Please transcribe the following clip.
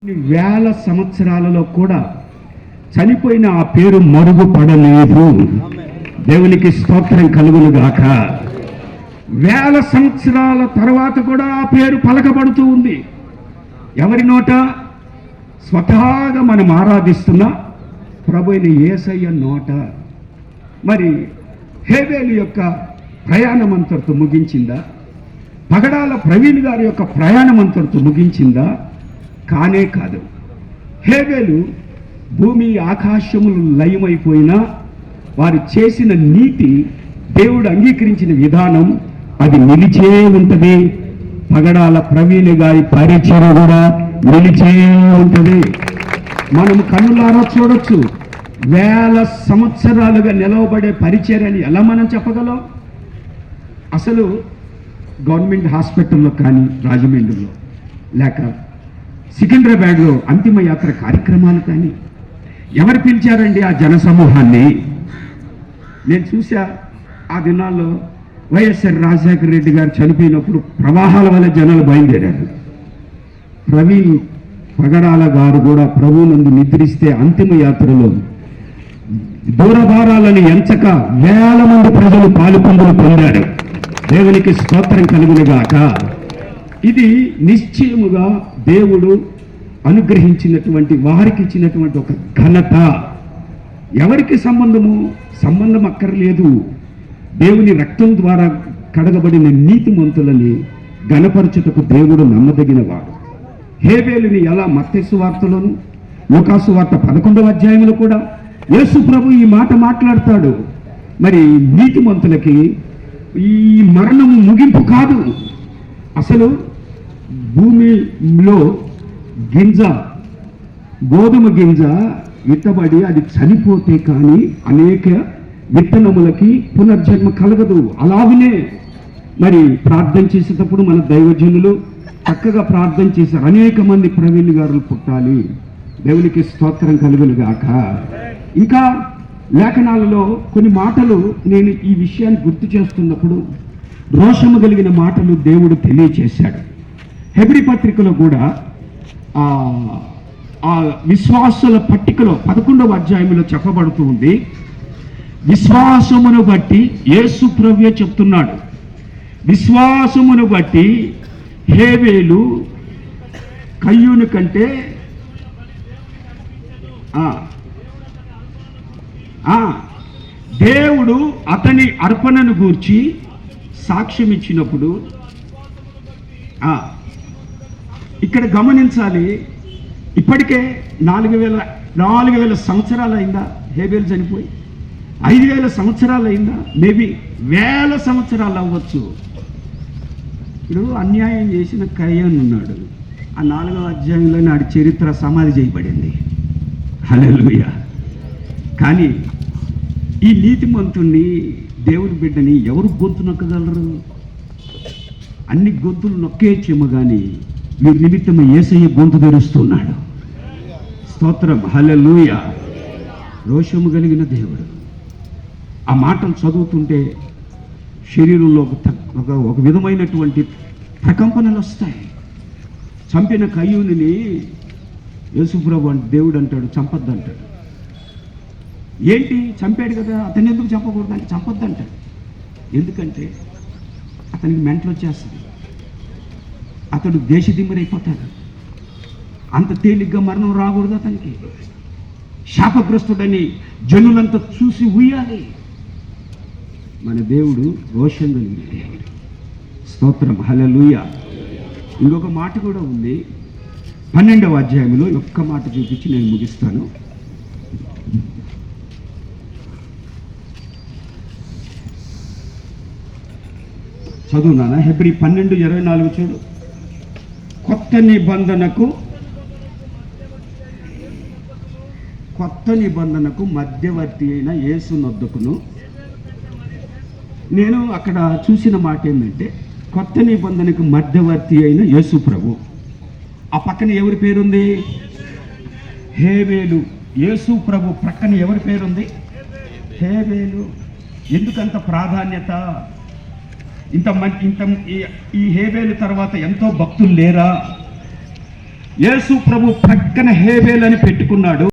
వేల సంవత్సరాలలో కూడా చనిపోయిన ఆ పేరు మరుగుపడలేదు. దేవునికి స్తోత్రం కలుగును గాక. వేల సంవత్సరాల తర్వాత కూడా ఆ పేరు పలకబడుతూ ఉంది. ఎవరి నోట? స్వతహాగా మనం ఆరాధిస్తున్న ప్రభువైన యేసయ్య నోట. మరి హేబేలు యొక్క ప్రయాణం అంతటితో ముగించిందా? పగడాల ప్రవీణ్ గారి యొక్క ప్రయాణం అంతటితో ముగించిందా? కానే కాదు. హేబేలు భూమి ఆకాశములు లయమైపోయినా వారు చేసిన నీతి, దేవుడు అంగీకరించిన విధానం అది నిలిచే ఉంటుంది. పగడాల ప్రవీణ్ గారి పరిచయం కూడా నిలిచే ఉంటుంది. మనం కన్నులారా చూడొచ్చు. వేల సంవత్సరాలుగా నిలవబడే పరిచర్యని ఎలా మనం చెప్పగలం? అసలు గవర్నమెంట్ హాస్పిటల్లో కానీ, రాజమండ్రిలో లేక సికింద్రాబాద్లో అంతిమ యాత్ర కార్యక్రమాలు కానీ ఎవరు పిలిచారండి ఆ జనసమూహాన్ని? నేను చూసా ఆ దినాల్లో వైఎస్ఆర్ రాజశేఖర రెడ్డి గారు చనిపోయినప్పుడు ప్రవాహాల వల్ల జనాలు బయలుదేరారు. ప్రవీణ్ పగడాల గారు కూడా ప్రభువునందు నిద్రిస్తే అంతిమ యాత్రలో దూరభారాలను ఎంచక వేల మంది ప్రజలు పాలుపొందులు పొందారు. దేవునికి స్తోత్రం కలుగునుగాక. ఇది నిశ్చయముగా దేవుడు అనుగ్రహించినటువంటి, వారికి ఇచ్చినటువంటి ఒక ఘనత. ఎవరికి సంబంధం అక్కర్లేదు. దేవుని రక్తం ద్వారా కడగబడిన నీతిమంతులని ఘనపరచుటకు దేవుడు నమ్మదగిన వాడు. హేబేలుని ఎలా మత్తయి సువార్తలోను, లూకా సువార్త 11వ అధ్యాయంలో కూడా యేసు ప్రభు ఈ మాట మాట్లాడతాడు. మరి నీతిమంతులకి ఈ మరణము ముగింపు కాదు. అసలు భూమిలో గింజ, గోధుమ గింజ విత్తబడి అది చనిపోతే కానీ అనేక విత్తనములకి పునర్జన్మ కలగదు. అలాగనే మరి ప్రార్థన చేసేటప్పుడు మన దైవజనులు చక్కగా ప్రార్థన చేశారు. అనేక మంది ప్రవీణ్ గారులు పుట్టాలి. దేవునికి స్తోత్రం కలుగునుగాక. ఇంకా లేఖనాలలో కొన్ని మాటలు నేను ఈ విషయాన్ని గుర్తు చేస్తున్నప్పుడు రోషము కలిగిన మాటలు దేవుడు తెలియచేశాడు. హెబ్రీ పత్రికలో కూడా ఆ విశ్వాసుల పట్టికలో 11వ అధ్యాయంలో చెప్పబడుతూ ఉంది. విశ్వాసమును బట్టి యేసు ప్రభువే చెప్తున్నాడు. విశ్వాసమును బట్టి హేబేలు కయ్యూను కంటే దేవుడు అతని అర్పణను గూర్చి సాక్ష్యం ఇచ్చినప్పుడు ఇక్కడ గమనించాలి. ఇప్పటికే 4,000 సంవత్సరాలు అయిందా హేబేలు చనిపోయి? 5,000 సంవత్సరాలు అయిందా? మేబీ వేల సంవత్సరాలు అవ్వచ్చు. ఇప్పుడు అన్యాయం చేసిన కయ్యూను ఉన్నాడు. ఆ 4వ అధ్యాయంలో నాటి చరిత్ర సమాధి చేయబడింది. హల్లెలూయా. కానీ ఈ నీతిమంతుణ్ణి, దేవుని బిడ్డని ఎవరు గొంతు నొక్కగలరు? అన్ని గొంతులు నొక్కేచ్చేమో కానీ వీరి నిమిత్తం యేసయ్య గొంతు తెరుస్తున్నాడు. స్తోత్రం. హల్లెలూయా. రోషము కలిగిన దేవుడు. ఆ మాటలు చదువుతుంటే శరీరంలో ఒక విధమైనటువంటి ప్రకంపనలు వస్తాయి. చంపిన కయ్యూని యేసుప్రభు దేవుడు అంటాడు చంపొద్దు అంటాడు. ఏంటి, చంపాడు కదా, అతన్ని ఎందుకు చంపకూడదు అంటే చంపొద్దు అంటాడు. ఎందుకంటే అతనికి మెంటలు వచ్చేస్తుంది. అతడు దేశదిమ్మరైపోతాడు. అంత తేలిగ్గా మరణం రాకూడదు అతనికి. శాపగ్రస్తుడని జనులంతా చూసి ఉయ్యాలి. మన దేవుడు రోషం కలిగిన దేవుడు. స్తోత్రం. హల్లెలూయా. ఇంకొక మాట కూడా ఉంది 12వ అధ్యాయంలో. ఒక్క మాట చూపించి నేను ముగిస్తాను. చదువునానా? హెబ్రీ 12:24 చూడు. కొత్త నిబంధనకు మధ్యవర్తి అయిన యేసు నొద్దకును. నేను అక్కడ చూసిన మాట ఏంటంటే కొత్త నిబంధనకు మధ్యవర్తి అయిన యేసు ప్రభు. ఆ పక్కన ఎవరి పేరుంది? హేబేలు. యేసు ప్రభు ప్రక్కన ఎవరి పేరుంది? హేబేలు. ఎందుకంత ప్రాధాన్యత? ఈ హేబేలు తర్వాత ఎంతో భక్తులు లేరా? యేసు ప్రభు ప్రక్కన హేబేల్ అని పెట్టుకున్నాడు.